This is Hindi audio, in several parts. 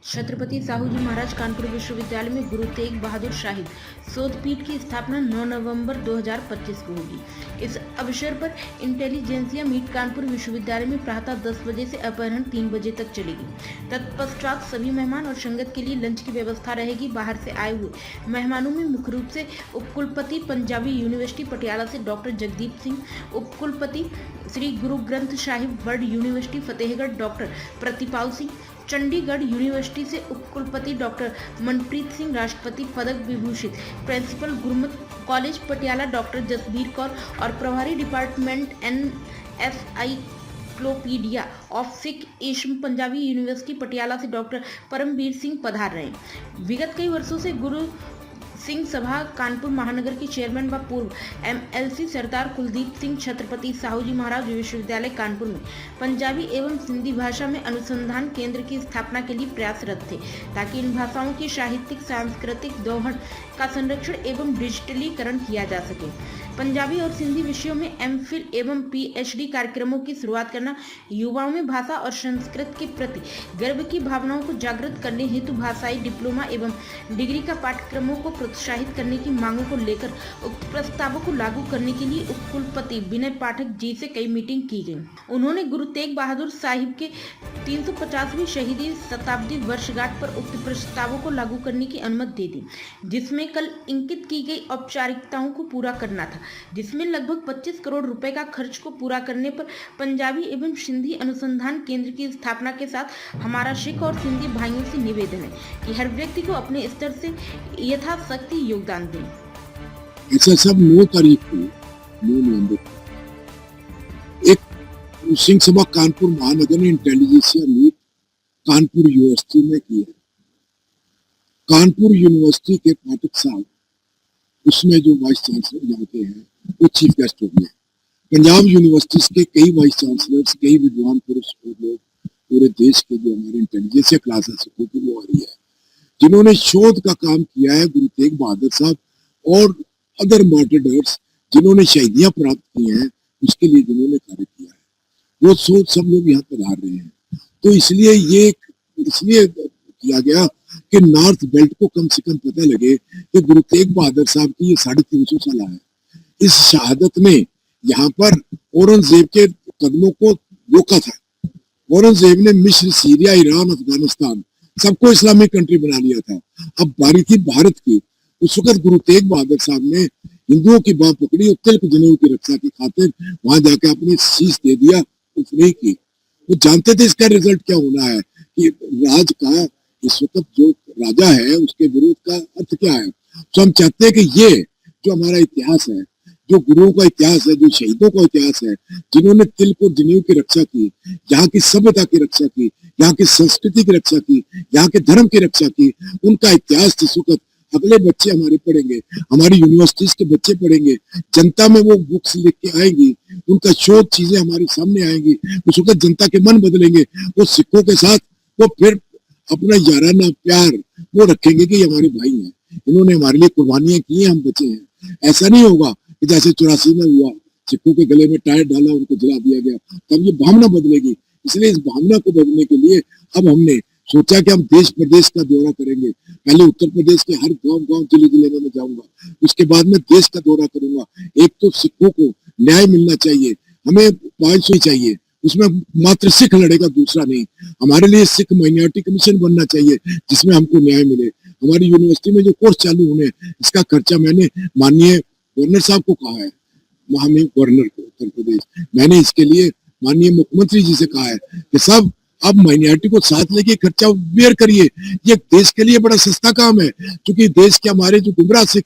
छत्रपति साहू जी महाराज कानपुर विश्वविद्यालय में गुरु तेग बहादुर साहिब शोधपीठ की स्थापना 9 नवंबर 2025 को होगी। इस अवसर पर इंटेलिजेंसिया मीट कानपुर विश्वविद्यालय में प्रातः 10 बजे से अपराह्न 3 बजे तक चलेगी। तत्पश्चात सभी मेहमान और संगत के लिए लंच की व्यवस्था रहेगी। बाहर से आए हुए मेहमानों में मुख्य रूप से उपकुलपति पंजाबी यूनिवर्सिटी पटियाला से डॉक्टर जगदीप सिंह, उपकुलपति Shri Guru Granth Sahib world university Fatehgarh doctor Pratipal Singh, Chandigarh university से उपकुलपति डॉक्टर मनप्रीत सिंह, राष्ट्रपति पदक विभूषित principal Gurmukh college Patiala doctor Jasbir Kaur और प्रभारी department encyclopedia of Sikh Asian Punjabi university Patiala से डॉक्टर परमवीर सिंह पधार रहे हैं। विगत कई वर्षों से गुरु सिंह सभा कानपुर महानगर के चेयरमैन व पूर्व एमएलसी सरदार कुलदीप सिंह छत्रपति साहू जी महाराज विश्वविद्यालय कानपुर में पंजाबी एवं सिंधी भाषा में अनुसंधान केंद्र की स्थापना के लिए प्रयासरत थे, ताकि इन भाषाओं की साहित्यिक सांस्कृतिक दोहन का संरक्षण एवं डिजिटलीकरण किया जा सके। पंजाबी और सिंधी विषयों में एमफिल एवं पीएचडी कार्यक्रमों की शुरुआत करना, युवाओं में भाषा और संस्कृत के प्रति गर्व की भावनाओं को जागृत करने हेतु भाषाई डिप्लोमा एवं डिग्री का पाठ्यक्रमों को प्रोत्साहित करने की मांगों को लेकर उक्त प्रस्तावों को लागू करने के लिए उपकुलपति विनय पाठक जी से कई मीटिंग की गई। उन्होंने गुरु तेग बहादुर साहिब के 350वीं शहीदी शताब्दी वर्षगांठ पर उक्त प्रस्तावों को लागू करने की अनुमति दे दी, जिसमें कल इंकित की गई औपचारिकताओं को पूरा करना था, जिसमें लगभग 25 करोड़ रुपए का खर्च को पूरा करने पर पंजाबी एवं सिंधी अनुसंधान केंद्र की स्थापना के साथ हमारा सिख और सिंधी भाइयों से निवेदन है कि हर व्यक्ति को अपने स्तर से यथाशक्ति योगदान दें। ऐसा सब 9 तारीख को 9 नवंबर को एक सिंह सभा कानपुर महानगर ने इंटेलिजेंसिया मीट कानपुर यूनिवर्सिटी में किया। कानपुर यूनिवर्सिटी के पाठक साहब, उसमें जो वाइस चांसलर यहाँ के हैं वो चीफ गेस्ट हो गए। पंजाब यूनिवर्सिटीज के कई वाइस चांसलर्स, कई विद्वान पुरुष लोग पूरे देश के जो हमारे इंटेलिजेंसिया क्लासेस होती वो आ रही है, जिन्होंने शोध का काम किया है गुरु तेग बहादुर साहब और अदर मार्टिडर्स जिन्होंने शहीदियां प्राप्त की हैं, उसके लिए जिन्होंने कार्य किया है, वो सोच सब लोग यहाँ पर आ रहे हैं। तो इसलिए किया गया कि नॉर्थ बेल्ट को कम से कम पता लगे कि गुरु तेग बहादुर साहब की ये 350 साल है। इस शहादत ने यहाँ पर औरंगजेब के कदमों को रोका था। औरंगजेब ने मिस्र, सीरिया, ईरान, अफगानिस्तान सबको इस्लामिक कंट्री बना लिया था। अब बारी थी भारत की। उस वक्त गुरु तेग बहादुर साहब ने हिंदुओं की बात पकड़ी और तिलक जनेऊ की रक्षा की खातिर वहां जाके अपनी शीश दे दिया, कुछ नहीं की। वो जानते थे इसका रिजल्ट क्या होना है, कि राज का इस वक्त जो राजा है उसके विरोध का अर्थ क्या है। तो हम चाहते हैं कि ये जो हमारा इतिहास है, जो गुरुओं का इतिहास है, जो शहीदों का इतिहास है, जिन्होंने तिलक और जनेऊ की रक्षा की, यहाँ की सभ्यता की रक्षा की, यहाँ की संस्कृति की रक्षा की, यहाँ के धर्म की रक्षा की, उनका इतिहास जिस वक्त अगले बच्चे हमारे पढ़ेंगे, हमारी यूनिवर्सिटीज के बच्चे पढ़ेंगे, जनता में वो बुक्स लिख के आएंगी, उनका शोध चीजें हमारे सामने आएंगी, उस वक्त जनता के मन बदलेंगे। वो सिखों के साथ वो फिर अपना याराना प्यार वो रखेंगे कि हमारे भाई हैं, इन्होंने हमारे लिए कुर्बानियां की हैं, हम बचे हैं। ऐसा नहीं होगा कि जैसे 84 में हुआ, सिखों के गले में टायर डाला, उनको जला दिया गया, तब ये भावना बदलेगी। इसलिए इस भावना को बदलने के लिए अब हमने सोचा कि हम देश प्रदेश का दौरा करेंगे। पहले उत्तर प्रदेश के हर गांव जिले में मैं जाऊंगा, उसके बाद में देश का दौरा करूंगा। एक तो सिखों को न्याय मिलना चाहिए, हमें 500 ही चाहिए, उसमें मात्र सिख लड़ेगा, दूसरा नहीं। हमारे लिए सिख माइनॉरिटी कमीशन बनना चाहिए जिसमें हमको न्याय मिले। हमारी यूनिवर्सिटी में जो कोर्स चालू होने, इसका खर्चा मैंने माननीय गवर्नर साहब को कहा है, महामहिम गवर्नर को उत्तर प्रदेश, मैंने इसके लिए माननीय मुख्यमंत्री जी से कहा है कि सब अब माइनॉरिटी को साथ लेके खर्चा बेयर करिए। ये देश के लिए बड़ा सस्ता काम है, क्योंकि देश के हमारे जो गुमराह सिख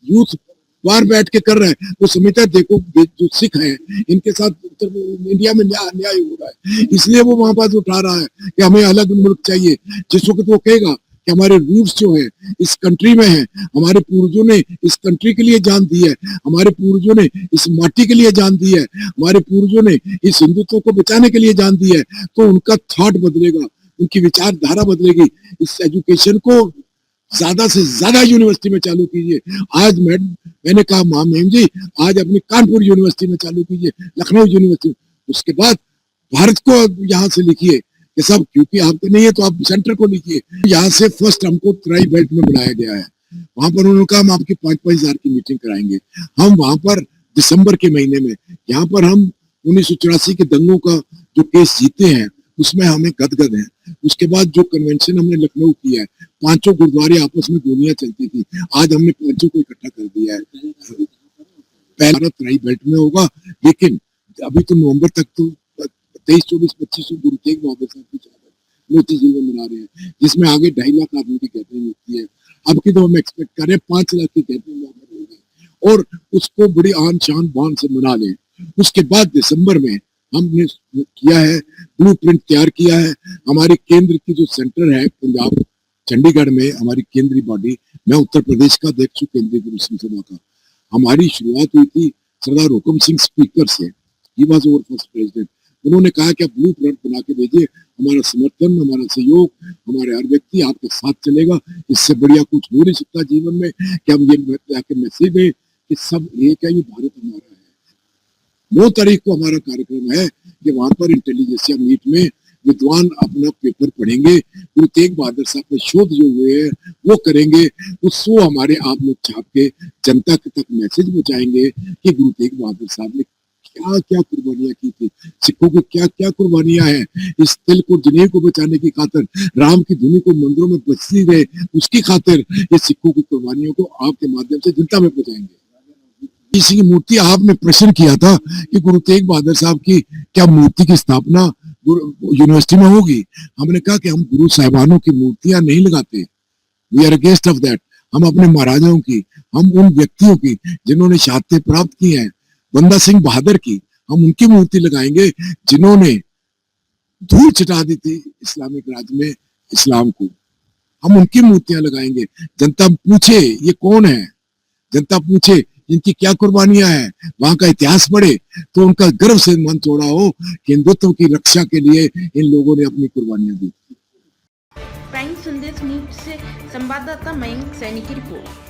यूथ बाहर बैठ के कर रहे हैं, वो समझता है देखो जो सिख हैं इनके साथ इंडिया में अन्याय हो रहा है, इसलिए वो वहां पास उठा रहा है कि हमें अलग मुल्क चाहिए। जिस वक्त वो कहेगा कि हमारे रूट्स जो है इस कंट्री में है, हमारे पूर्वजों ने इस कंट्री के लिए जान दी है, हमारे पूर्वजों ने इस माटी के लिए जान दी है, हमारे पूर्वजों ने इस हिंदुत्व को बचाने के लिए जान दी है, तो उनका थॉट बदलेगा, उनकी विचारधारा बदलेगी। इस एजुकेशन को ज्यादा से ज्यादा यूनिवर्सिटी में चालू कीजिए। आज मैंने कहा महामहिम जी, आज अपनी कानपुर यूनिवर्सिटी में चालू कीजिए, लखनऊ यूनिवर्सिटी, उसके बाद भारत को यहाँ से लिखिए कि साहब क्योंकि आपके नहीं है तो आप सेंटर को लीजिए। यहाँ से फर्स्ट हमको ट्राई बेल्ट में बुलाया गया है, वहां पर उन्होंने कहा हम आपकी 5-5 हजार की मीटिंग कराएंगे। हम वहां पर दिसंबर के महीने में, यहाँ पर हम 1984 के दंगों का जो केस जीते हैं उसमें हमें गदगद है। उसके बाद जो कन्वेंशन हमने लखनऊ किया है, 5 गुरुद्वारे आपस में गोलियां चलती थी, आज हमने 5 को इकट्ठा कर दिया है। पहला ट्राई बेल्ट में होगा, लेकिन अभी तो नवंबर तक तो 23, 24, 25 गुरु तेग बहादुर साहब की शहादत मोती झील में मना रहे हैं, जिसमें आगे 2.5 लाख आदमी की गैदरिंग होती है। अब की तो हम एक्सपेक्ट कर रहे हैं 5 लाख की गैदरिंग होगी और उसको बड़ी आन शान बान से मना लें। उसके बाद दिसंबर में हमने किया है, ब्लूप्रिंट तैयार किया है। हमारे केंद्र की जो सेंटर है पंजाब चंडीगढ़ में, हमारी केंद्रीय बॉडी, मैं उत्तर प्रदेश का अध्यक्ष हूँ केंद्रीय गुरु सिंह सभा का। हमारी शुरुआत हुई थी सरदार हुकुम सिंह स्पीकर से, he was our first president. उन्होंने कहा कि आप ब्लूप्रिंट बना के भेजिए, हमारा समर्थन, हमारा सहयोग, हमारे हर व्यक्ति आपके साथ चलेगा। इससे बढ़िया कुछ हो नहीं सकता जीवन में कि हम ये जाके मैसेज दें कि सब एक है, ये भारत हमारा है। 9 तारीख को हमारा कार्यक्रम है कि वहां पर इंटेलिजेंसिया मीट में विद्वान अपना पेपर पढ़ेंगे, गुरु तेग बहादुर साहब पे शोध जो हुए हैं वो करेंगे। उसको हमारे आप लोग छाप के जनता तक मैसेज पहुंचाएंगे कि गुरु तेग बहादुर साहब ने क्या क्या कुर्बानियां की थी, सिखों को क्या क्या कुर्बानियां हैं। इस तिल को जनेऊ को बचाने की खातिर, राम की धुनी को मंदिरों में बजती रहे उसकी खातिर, ये सिखों की कुर्बानियों को आपके माध्यम से जनता में पहुंचाएंगे। इसी की मूर्ति आपने प्रश्न किया था कि गुरु तेग बहादुर साहब की क्या मूर्ति की स्थापना यूनिवर्सिटी में होगी। हमने कहा कि हम गुरु साहिबानों की मूर्तियां नहीं लगाते, we are against of that. हम अपने महाराजाओं की, हम उन व्यक्तियों की जिन्होंने शहादतें प्राप्त की हैं, बंदा सिंह बहादुर की, हम उनकी मूर्ति लगाएंगे जिन्होंने धूल छिटा दी थी इस्लामिक राज में इस्लाम को। हम उनकी मूर्तियां लगाएंगे। जनता पूछे ये कौन है, जनता पूछे इनकी क्या कुर्बानियां हैं, वहां का इतिहास पढ़े तो उनका गर्व से मन थोड़ा हो कि हिंदुत्व की रक्षा के लिए इन लोगों ने अपनी कुर्बानियां दी। प्राइम संदेश न्यूज से संवाददाता मयंक सैनी की रिपोर्ट।